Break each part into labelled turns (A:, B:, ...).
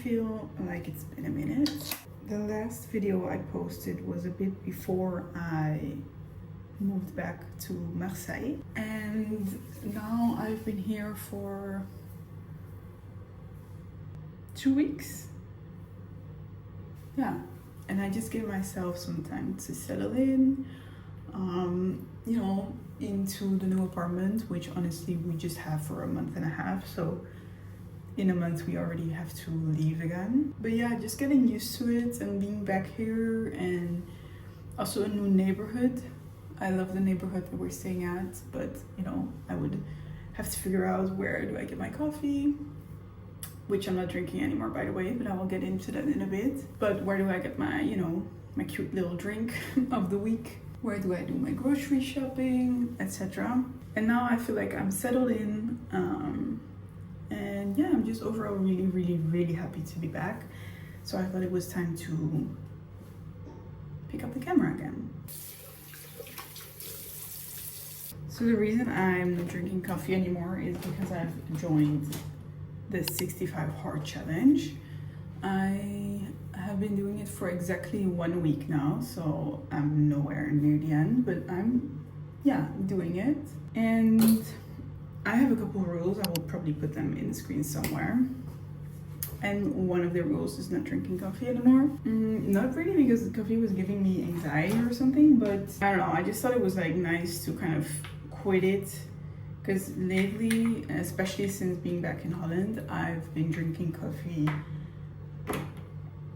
A: feel like it's been a minute. The last video I posted was a bit before I moved back to Marseille, and now I've been here for 2 weeks. Yeah, and I just gave myself some time to settle in, you know, into the new apartment, which honestly we just have for a month and a half, so in a month we already have to leave again. But yeah, just getting used to it and being back here, and also a new neighborhood. I love the neighborhood that we're staying at, but you know, I would have to figure out where do I get my coffee, which I'm not drinking anymore, by the way, but I will get into that in a bit. But where do I get my, you know, my cute little drink of the week? Where do I do my grocery shopping, etc. And now I feel like I'm settled in, and yeah, I'm just overall really happy to be back. So I thought it was time to pick up the camera again. So the reason I'm not drinking coffee anymore is because I've joined the 65 hard challenge. I have been doing it for exactly 1 week now, so I'm nowhere near the end, but I'm, yeah, doing it. And I have a couple of rules. I will probably put them in the screen somewhere. And one of the rules is not drinking coffee anymore. Not really because the coffee was giving me anxiety or something, but I don't know, I just thought it was like nice to kind of quit it. Because lately, especially since being back in Holland, I've been drinking coffee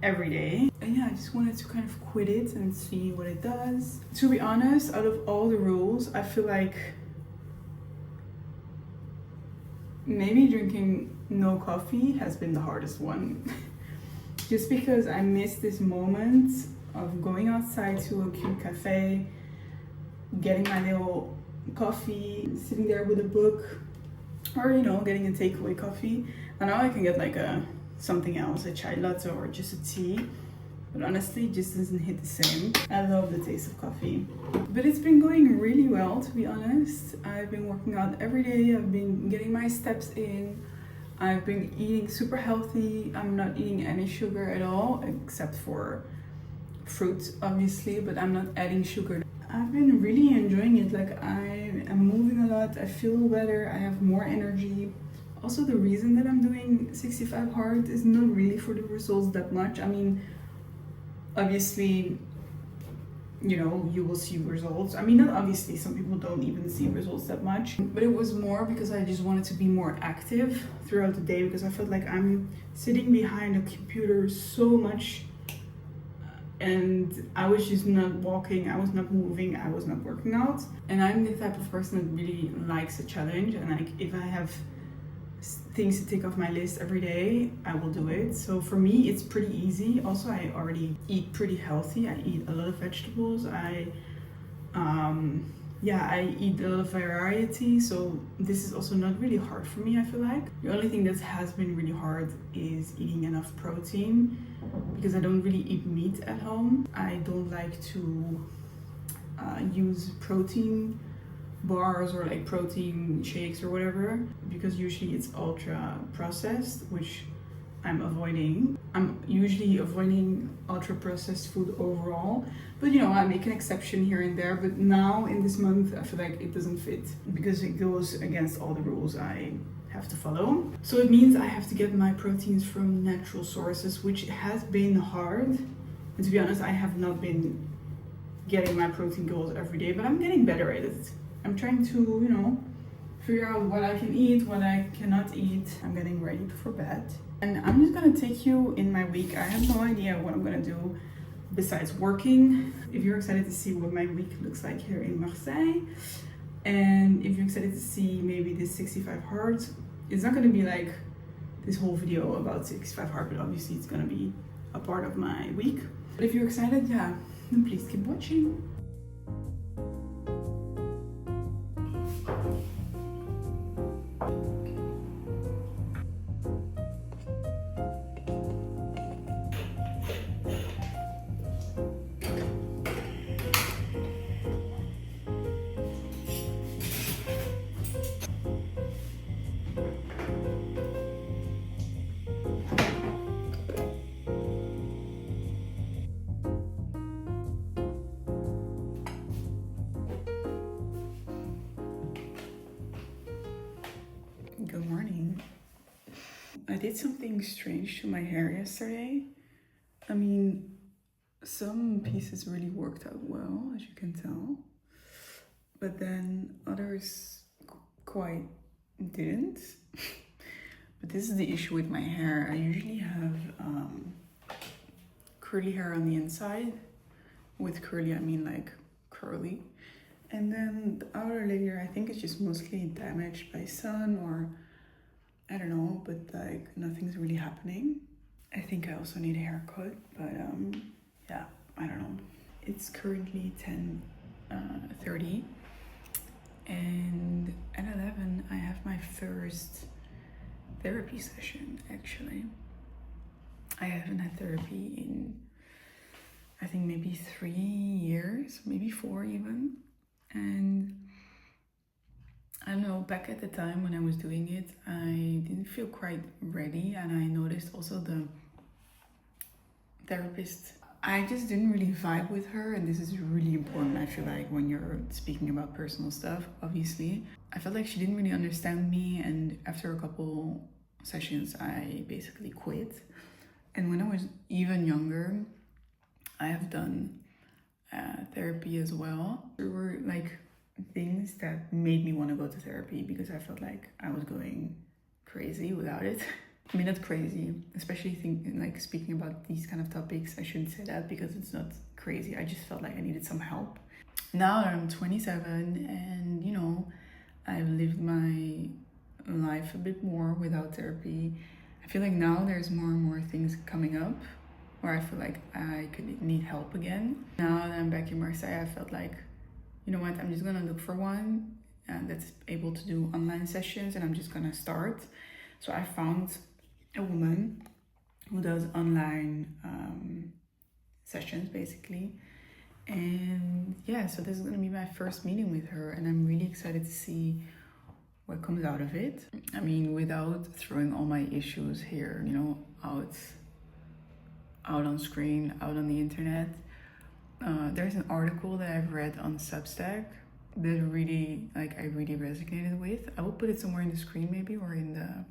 A: every day. And yeah, I just wanted to kind of quit it and see what it does. To be honest, out of all the rules, I feel like maybe drinking no coffee has been the hardest one. Just because I miss this moment of going outside to a cute cafe, getting my little coffee, sitting there with a book, or you know, getting a takeaway coffee. And now I can get like something else, a chai latte or just a tea, but honestly it just doesn't hit the same. I love the taste of coffee, but it's been going really well, to be honest. I've been working out every day, I've been getting my steps in, I've been eating super healthy. I'm not eating any sugar at all, except for fruit obviously, but I'm not adding sugar. I've been really enjoying it. Like, I am moving a lot, I feel better, I have more energy. Also, the reason that I'm doing 65 hard is not really for the results that much. I mean, obviously, you know, you will see results. I mean, not obviously, some people don't even see results that much. But it was more because I just wanted to be more active throughout the day, because I felt like I'm sitting behind a computer so much, and I was just not walking, I was not moving, I was not working out. And I'm the type of person that really likes a challenge, and like, if I have things to take off my list every day, I will do it. So for me, it's pretty easy. Also, I already eat pretty healthy. I eat a lot of vegetables. I eat a lot of variety. So this is also not really hard for me, I feel like. The only thing that has been really hard is eating enough protein, because I don't really eat meat at home. I don't like to use protein bars or like protein shakes or whatever, because usually it's ultra processed, which I'm avoiding. I'm usually avoiding ultra processed food overall, but you know, I make an exception here and there. But now in this month, I feel like it doesn't fit because it goes against all the rules I have to follow. So it means I have to get my proteins from natural sources, which has been hard. And to be honest, I have not been getting my protein goals every day, but I'm getting better at it. I'm trying to, you know, figure out what I can eat, what I cannot eat. I'm getting ready for bed. And I'm just gonna take you in my week. I have no idea what I'm gonna do besides working. If you're excited to see what my week looks like here in Marseille, and if you're excited to see maybe this 65 hard, it's not gonna be like this whole video about 65 hard, but obviously it's gonna be a part of my week. But if you're excited, yeah, then please keep watching. did something strange to my hair yesterday. I mean, some pieces really worked out well, as you can tell, but then others quite didn't. But this is the issue with my hair. I usually have curly hair on the inside. With curly, I mean like curly. And then the outer layer, I think it's just mostly damaged by sun, or I don't know, but like nothing's really happening. I think I also need a haircut, but yeah, I don't know. It's currently 10:30, and at 11 I have my first therapy session. Actually, I haven't had therapy in, I think, maybe 3 years, maybe 4 even. And I don't know, back at the time when I was doing it, I didn't feel quite ready, and I noticed also the therapist, I just didn't really vibe with her. And this is really important, I feel like, when you're speaking about personal stuff, obviously. I felt like she didn't really understand me, and after a couple sessions I basically quit. And when I was even younger, I have done therapy as well. There were like things that made me want to go to therapy, because I felt like I was going crazy without it. I mean, not crazy, especially like speaking about these kind of topics. I shouldn't say that, because it's not crazy. I just felt like I needed some help. Now that I'm 27 and, you know, I've lived my life a bit more without therapy, I feel like now there's more and more things coming up where I feel like I could need help again. Now that I'm back in Marseille, I felt like, you know what, I'm just gonna look for one that's able to do online sessions, and I'm just gonna start. So I found a woman who does online sessions basically. And yeah, so this is gonna be my first meeting with her, and I'm really excited to see what comes out of it. I mean, without throwing all my issues here, you know, out on screen, out on the internet. There's an article that I've read on Substack that really, like, I really resonated with. I will put it somewhere in the screen maybe, or in the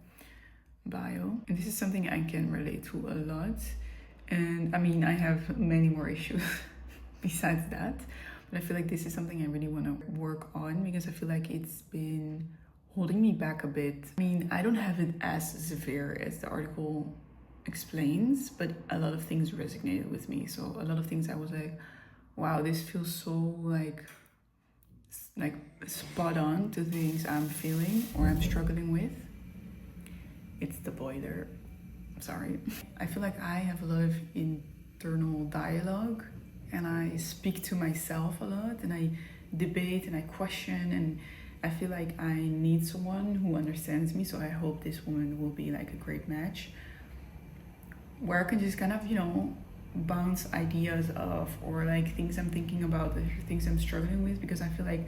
A: bio. And this is something I can relate to a lot. And I mean, I have many more issues besides that, but I feel like this is something I really want to work on, because I feel like it's been holding me back a bit. I mean, I don't have it as severe as the article explains, but a lot of things resonated with me. So a lot of things I was like, wow, this feels so like spot on to things I'm feeling or I'm struggling with. It's the boiler, sorry. I feel like I have a lot of internal dialogue, and I speak to myself a lot, and I debate and I question, and I feel like I need someone who understands me. So I hope this woman will be like a great match, where I can just kind of, you know, bounce ideas off, or like things I'm thinking about, or things I'm struggling with, because I feel like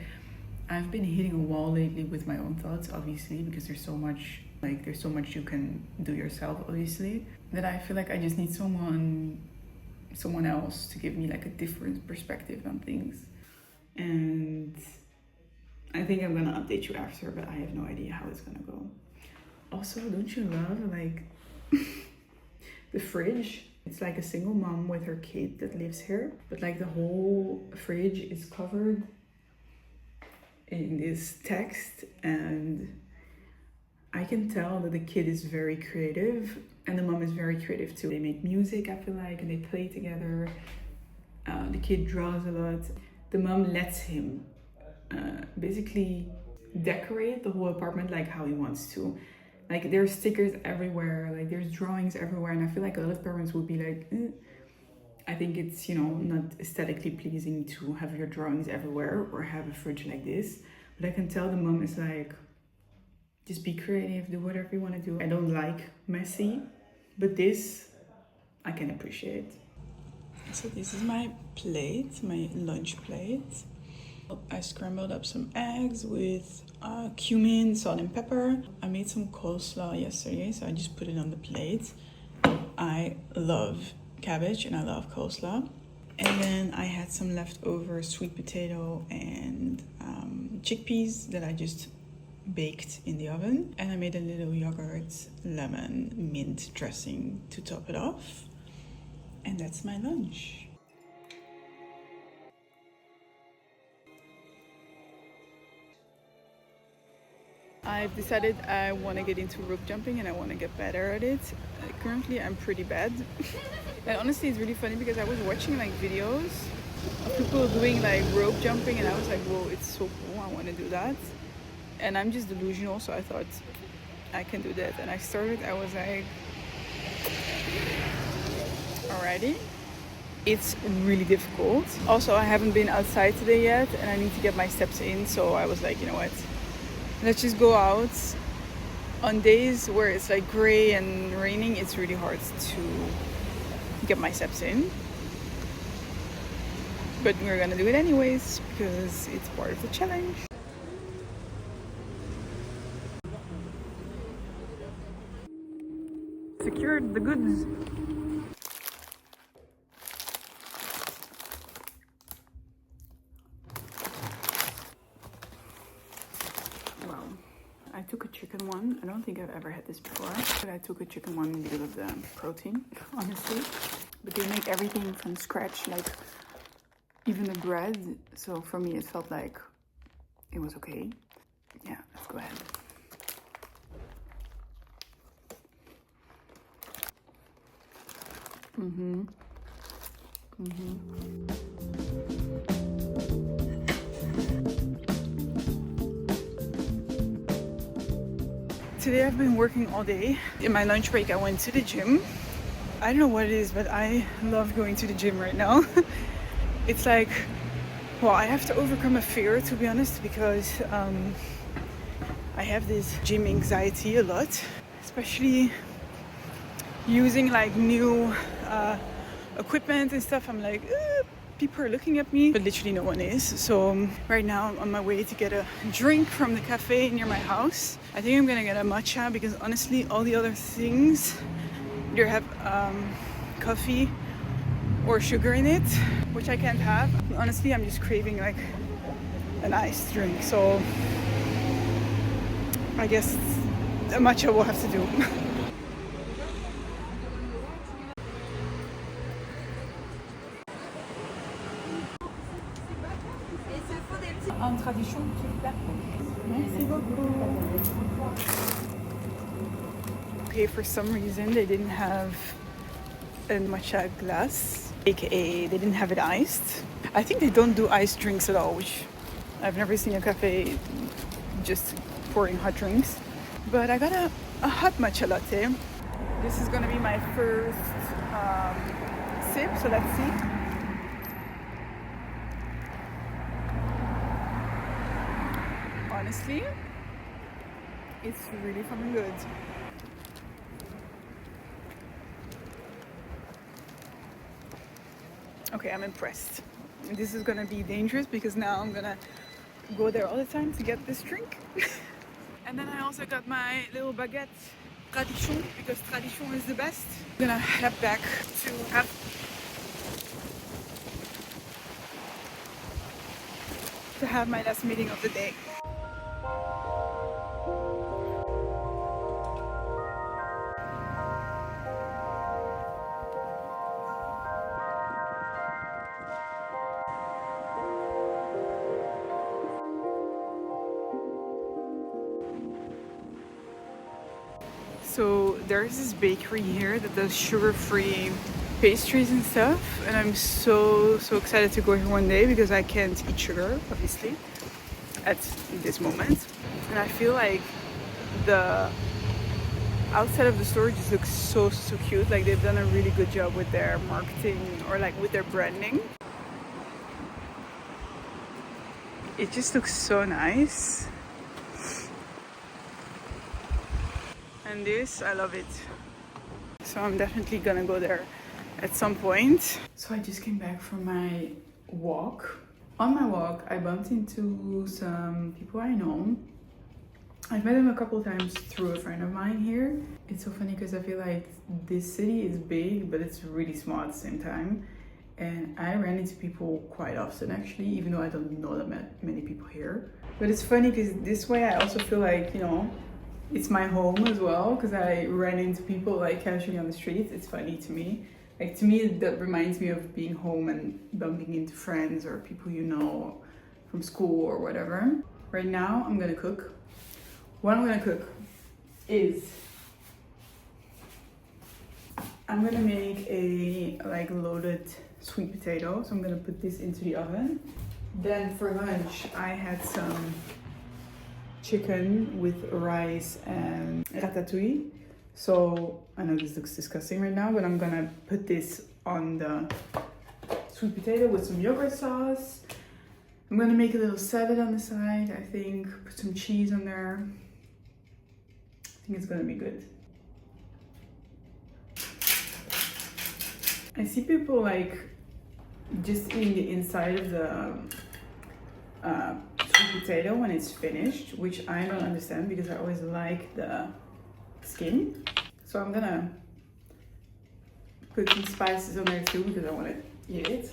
A: I've been hitting a wall lately with my own thoughts, obviously, because there's so much you can do yourself, obviously, that I feel like I just need someone else to give me like a different perspective on things. And I think I'm gonna update you after, but I have no idea how it's gonna go. Also, don't you love like the fridge? It's like a single mom with her kid that lives here, but like the whole fridge is covered in this text, and I can tell that the kid is very creative, and the mom is very creative too. They make music, I feel like, and they play together. The kid draws a lot. The mom lets him basically decorate the whole apartment like how he wants to. Like, there's stickers everywhere, like there's drawings everywhere, and I feel like a lot of parents would be like, I think it's, you know, not aesthetically pleasing to have your drawings everywhere or have a fridge like this. But I can tell the mom is like, just be creative, do whatever you want to do. I don't like messy, but this I can appreciate. So this is my plate, my lunch plate. I scrambled up some eggs with cumin, salt and pepper. I made some coleslaw yesterday, so I just put it on the plate. I love cabbage and I love coleslaw. And then I had some leftover sweet potato and chickpeas that I just baked in the oven, and I made a little yogurt, lemon, mint dressing to top it off. And that's my lunch. I've decided I want to get into rope jumping and I want to get better at it. Currently I'm pretty bad. And honestly it's really funny because I was watching like videos of people doing like rope jumping and I was like, whoa, it's so cool, I want to do that. And I'm just delusional, so I thought I can do that. And I started, I was like, alrighty. It's really difficult. Also, I haven't been outside today yet and I need to get my steps in. So I was like, you know what? Let's just go out. On days where it's like gray and raining, it's really hard to get my steps in. But we're gonna do it anyways because it's part of the challenge. Secured the goods. Wow. I took a chicken one. I don't think I've ever had this before, but I took a chicken one because of the protein, honestly. But they make everything from scratch, like even the bread. So for me, it felt like it was okay. Yeah, let's go ahead. Today I've been working all day. In my lunch break I went to the gym. I don't know what it is, but I love going to the gym right now. It's like, well, I have to overcome a fear, to be honest, because I have this gym anxiety a lot, especially using like new equipment and stuff. I'm like, people are looking at me, but literally no one is. So right now I'm on my way to get a drink from the cafe near my house. I think I'm gonna get a matcha because honestly all the other things either have coffee or sugar in it, which I can't have. Honestly, I'm just craving like an iced drink, so I guess a matcha will have to do. En tradition, s'il vous plaît. Merci beaucoup. Okay, for some reason they didn't have a matcha glass, aka they didn't have it iced. I think they don't do iced drinks at all, which I've never seen a cafe just pouring hot drinks. But I got a hot matcha latte. This is gonna be my first sip, so let's see. Honestly, it's really fucking good. Okay, I'm impressed. This is gonna be dangerous because now I'm gonna go there all the time to get this drink. And then I also got my little baguette tradition because tradition is the best. I'm gonna head back to have my last meeting of the day. So there's this bakery here that does sugar-free pastries and stuff, and I'm so excited to go here one day because I can't eat sugar, obviously, at this moment. And I feel like the outside of the store just looks so cute. Like they've done a really good job with their marketing or like with their branding. It just looks so nice. And this, I love it. So I'm definitely gonna go there at some point. So I just came back from my walk. On my walk, I bumped into some people I know. I've met them a couple times through a friend of mine here. It's so funny because I feel like this city is big, but it's really small at the same time. And I ran into people quite often actually, even though I don't know that many people here. But it's funny because this way I also feel like, you know, it's my home as well, because I ran into people like casually on the street. It's funny to me. Like, to me, that reminds me of being home and bumping into friends or people you know from school or whatever. Right now, I'm gonna cook. What I'm gonna cook is I'm gonna make a like loaded sweet potato. So I'm gonna put this into the oven. Then for lunch, I had some chicken with rice and ratatouille. So I know this looks disgusting right now, but I'm gonna put this on the sweet potato with some yogurt sauce. I'm gonna make a little salad on the side, I think. Put some cheese on there. I think it's gonna be good. I see people like just eating the inside of the sweet potato when it's finished, which I don't understand because I always like the skin. So I'm gonna put some spices on there too because I want to eat it.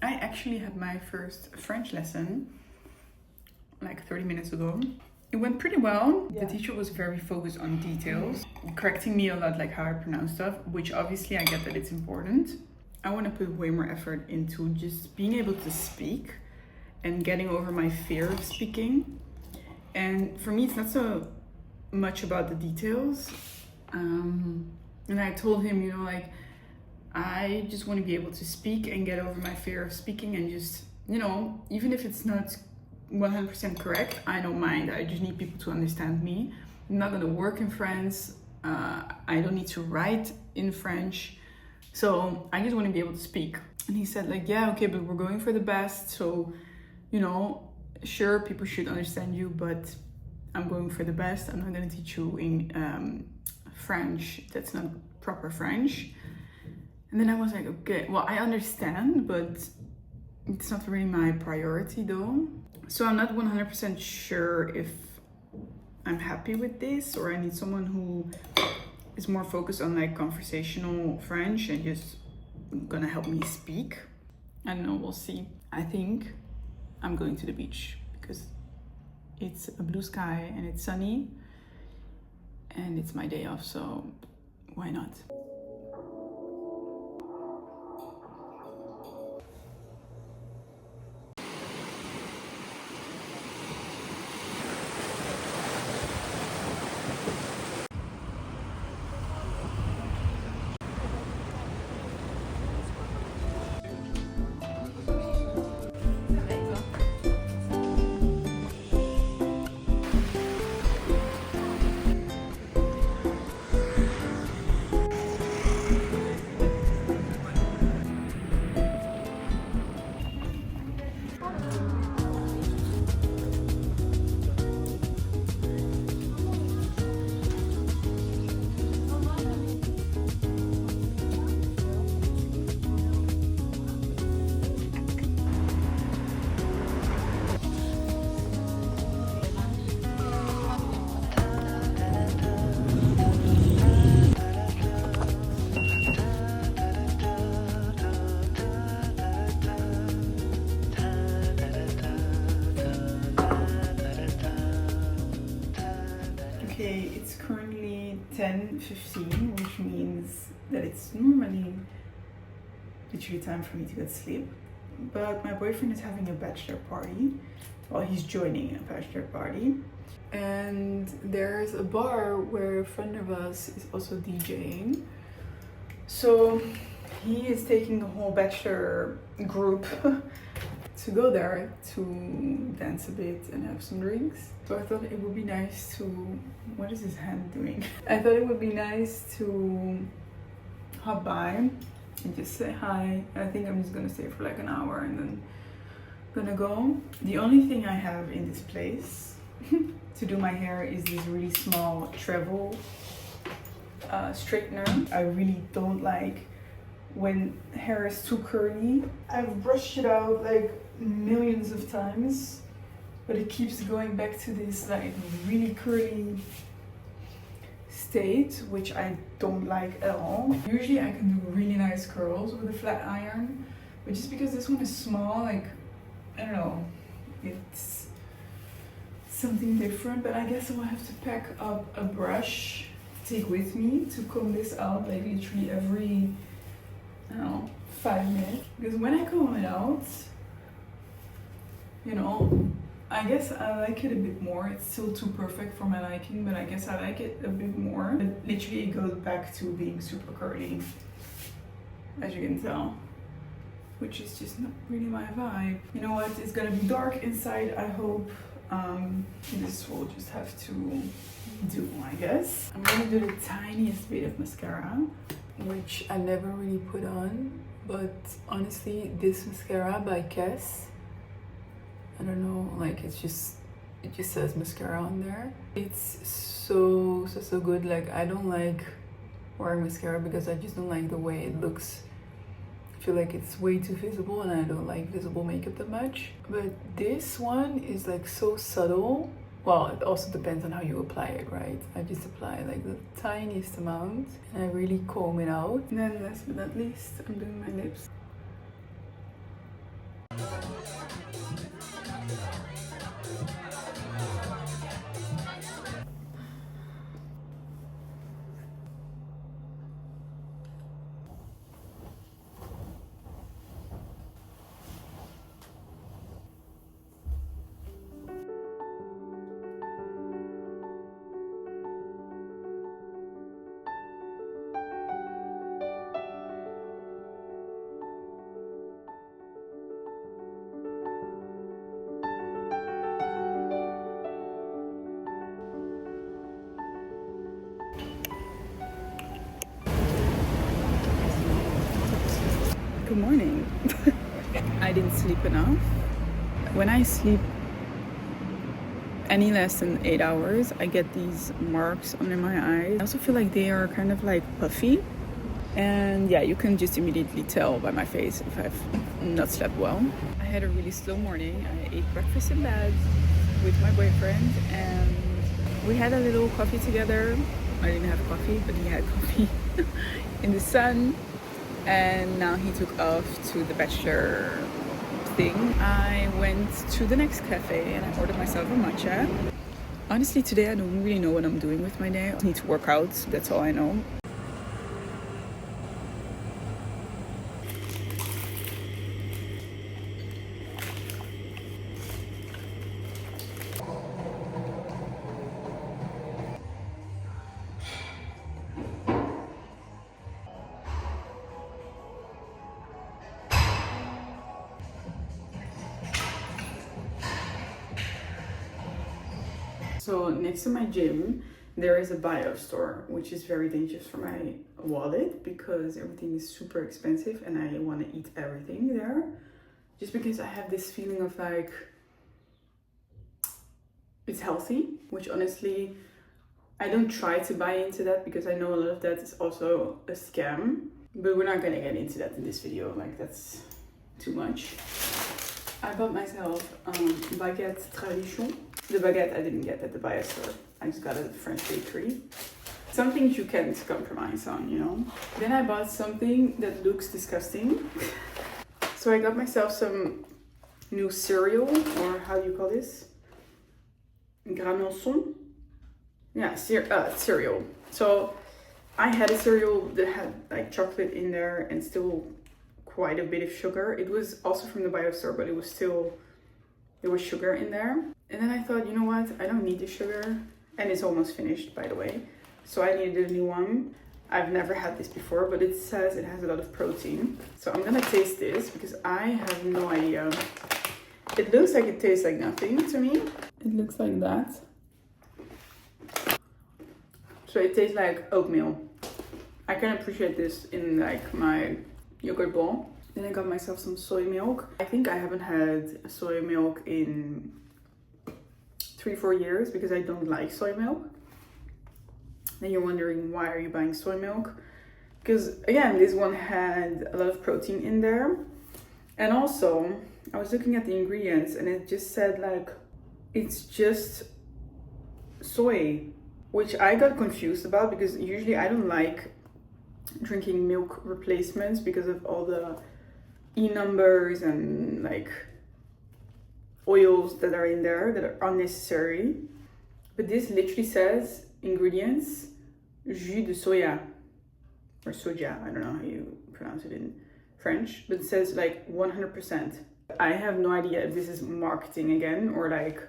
A: I actually had my first French lesson like 30 minutes ago. It went pretty well. Yeah. The teacher was very focused on details, correcting me a lot like how I pronounce stuff, which obviously I get that it's important. I want to put way more effort into just being able to speak and getting over my fear of speaking. And for me, it's not so much about the details. And I told him, you know, like, I just want to be able to speak and get over my fear of speaking and just, you know, even if it's not 100% correct, I don't mind. I just need people to understand me. I'm not gonna work in France. I don't need to write in French. So I just want to be able to speak. And he said like, yeah, okay, but we're going for the best. So, you know, sure, people should understand you, but I'm going for the best. I'm not gonna teach you in French. That's not proper French. And then I was like, okay, well, I understand, but it's not really my priority though. So I'm not 100% sure if I'm happy with this or I need someone who is more focused on like conversational French and just gonna help me speak. I don't know, we'll see. I think I'm going to the beach because it's a blue sky and it's sunny and it's my day off, so why not? It's currently 10:15, which means that it's normally literally time for me to go to sleep. But my boyfriend is having a bachelor party. Well, he's joining a bachelor party. And there's a bar where a friend of us is also DJing. So he is taking the whole bachelor group to go there to dance a bit and have some drinks. So I thought it would be nice to, what is his hand doing? I thought it would be nice to hop by and just say hi. I think I'm just gonna stay for like an hour and then gonna go. The only thing I have in this place to do my hair is this really small travel straightener. I really don't like when hair is too curly. I've brushed it out like millions of times, but it keeps going back to this like really curly state, which I don't like at all. Usually I can do really nice curls with a flat iron, but just because this one is small, like, I don't know, it's something different. But I guess I will have to pack up a brush to take with me to comb this out like literally every, I don't know, 5 minutes. Because when I comb it out, you know, I guess I like it a bit more. It's still too perfect for my liking, but I guess I like it a bit more. But literally it goes back to being super curly, as you can tell, which is just not really my vibe. You know what, it's gonna be dark inside, I hope. This will just have to do, I guess. I'm gonna do the tiniest bit of mascara, which I never really put on, but honestly, this mascara by Kess, I don't know, like it just says mascara on there. It's so good. Like, I don't like wearing mascara because I just don't like the way it looks. I feel like it's way too visible and I don't like visible makeup that much. But this one is like so subtle. Well, it also depends on how you apply it, right? I just apply like the tiniest amount and I really comb it out. And then last but not least, I'm doing my lips. Good morning. I didn't sleep enough. When I sleep any less than 8 hours, I get these marks under my eyes. I also feel like they are kind of like puffy. And yeah, you can just immediately tell by my face if I've not slept well. I had a really slow morning. I ate breakfast in bed with my boyfriend and we had a little coffee together. I didn't have coffee, but he had coffee in the sun. And now he took off to the bachelor thing. I went to the next cafe and I ordered myself a matcha. Honestly, today I don't really know what I'm doing with my day. I need to work out, that's all I know. So next to my gym, there is a buy-off store, which is very dangerous for my wallet because everything is super expensive and I want to eat everything there. Just because I have this feeling of like, it's healthy, which honestly, I don't try to buy into that because I know a lot of that is also a scam. But we're not gonna get into that in this video, like that's too much. I bought myself baguette tradition. The baguette I didn't get at the buy-off store. I just got it at the French bakery. Some things you can't compromise on, you know. Then I bought something that looks disgusting. So I got myself some new cereal, or how do you call this? Granulson? Yeah, cereal. So I had a cereal that had like chocolate in there and still quite a bit of sugar. It was also from the buy-off store, but it was still, there was sugar in there. And then I thought, you know what, I don't need the sugar. And it's almost finished, by the way. So I needed a new one. I've never had this before, but it says it has a lot of protein. So I'm gonna taste this because I have no idea. It looks like it tastes like nothing to me. It looks like that. So it tastes like oatmeal. I can appreciate this in like my yogurt bowl. Then I got myself some soy milk. I think I haven't had soy milk in 3-4 years because I don't like soy milk. Then you're wondering, why are you buying soy milk? because again, this one had a lot of protein in there. And also I was looking at the ingredients and it just said like it's just soy, which I got confused about because usually I don't like drinking milk replacements because of all the E numbers and like oils that are in there that are unnecessary. But this literally says ingredients jus de soya or soja, I don't know how you pronounce it in French, but it says like 100%. I have no idea if this is marketing again or like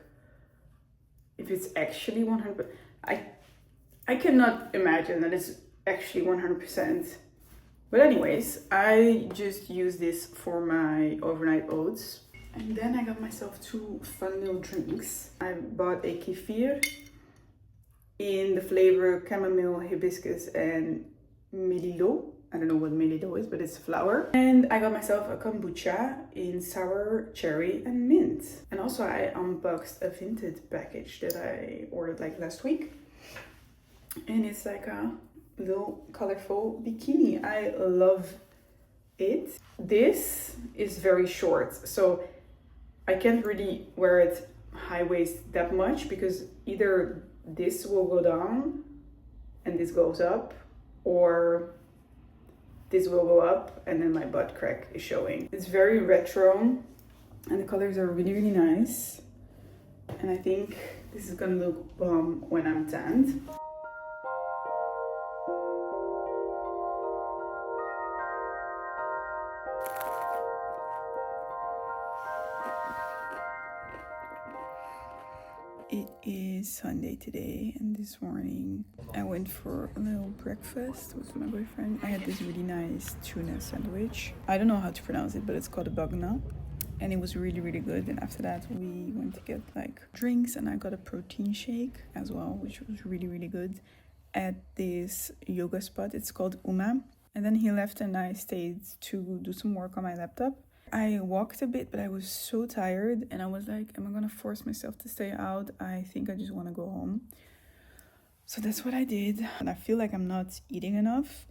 A: if it's actually 100%. I cannot imagine that it's actually 100%. But anyways, I just use this for my overnight oats. And then I got myself two fun little drinks. I bought a kefir in the flavor chamomile, hibiscus, and melilo. I don't know what melilo is, but it's flower. And I got myself a kombucha in sour cherry and mint. And also I unboxed a vintage package that I ordered like last week. And it's like a little colorful bikini. I love it. This is very short, so I can't really wear it high waist that much because either this will go down and this goes up, or this will go up and then my butt crack is showing. It's very retro and the colors are really, really nice. And I think this is gonna look bomb when I'm tanned. It is Sunday today, and this morning I went for a little breakfast with my boyfriend. I had this really nice tuna sandwich. I don't know how to pronounce it, but it's called a bagna, and it was really, really good. And after that we went to get like drinks, and I got a protein shake as well, which was really, really good at this yoga spot. It's called Uma. And then he left and I stayed to do some work on my laptop. I walked a bit, but I was so tired and I was like, am I gonna force myself to stay out? I think I just want to go home. So that's what I did. And I feel like I'm not eating enough.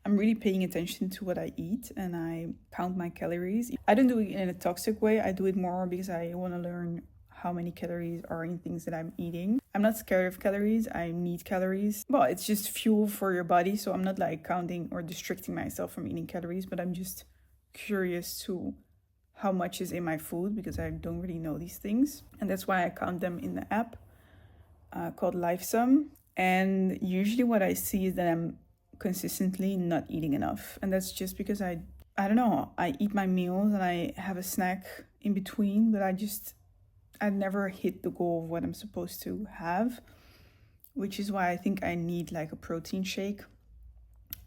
A: I'm really paying attention to what I eat and I count my calories. I don't do it in a toxic way. I do it more because I want to learn how many calories are in things that I'm eating. I'm not scared of calories. I need calories. Well, it's just fuel for your body. So I'm not like counting or restricting myself from eating calories, but I'm just curious to how much is in my food because I don't really know these things, and that's why I count them in the app called LifeSum. And usually what I see is that I'm consistently not eating enough, and that's just because I don't know, I eat my meals and I have a snack in between, but I never hit the goal of what I'm supposed to have, which is why I think I need like a protein shake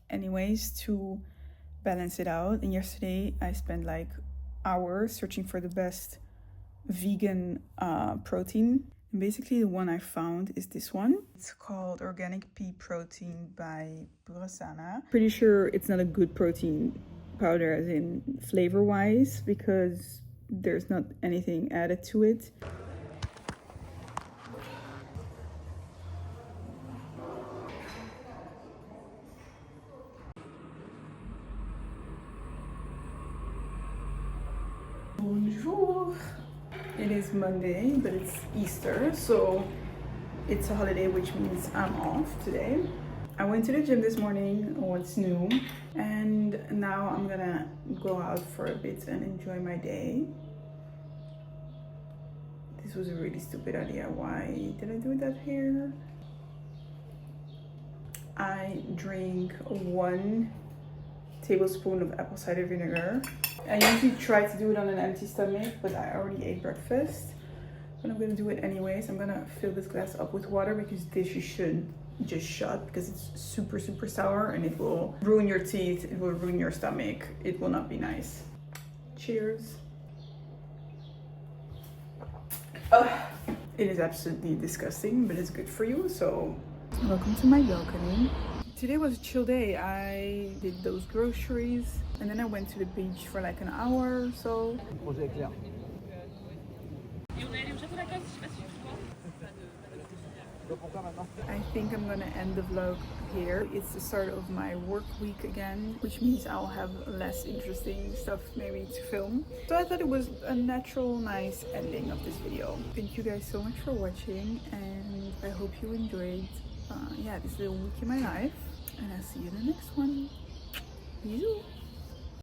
A: anyways to balance it out. And yesterday I spent like hours searching for the best vegan protein, and basically the one I found is this one. It's called Organic Pea Protein by Burasana. Pretty sure it's not a good protein powder as in flavor wise because there's not anything added to it. Bonjour! It is Monday, but it's Easter, so it's a holiday, which means I'm off today. I went to the gym this morning, what's new, and now I'm gonna go out for a bit and enjoy my day. This was a really stupid idea. Why did I do that here? I drink 1 tablespoon of apple cider vinegar. I usually try to do it on an empty stomach, but I already ate breakfast. But I'm gonna do it anyways. I'm gonna fill this glass up with water because this you should just shut because it's super, super sour and it will ruin your teeth, it will ruin your stomach. It will not be nice. Cheers. It is absolutely disgusting, but it's good for you, so welcome to my balcony. Today was a chill day. I did those groceries and then I went to the beach for like an hour or so. I think I'm gonna end the vlog here. It's the start of my work week again, which means I'll have less interesting stuff maybe to film. So I thought it was a natural, nice ending of this video. Thank you guys so much for watching, and I hope you enjoyed this little week in my life, and I'll see you in the next one. Bisous!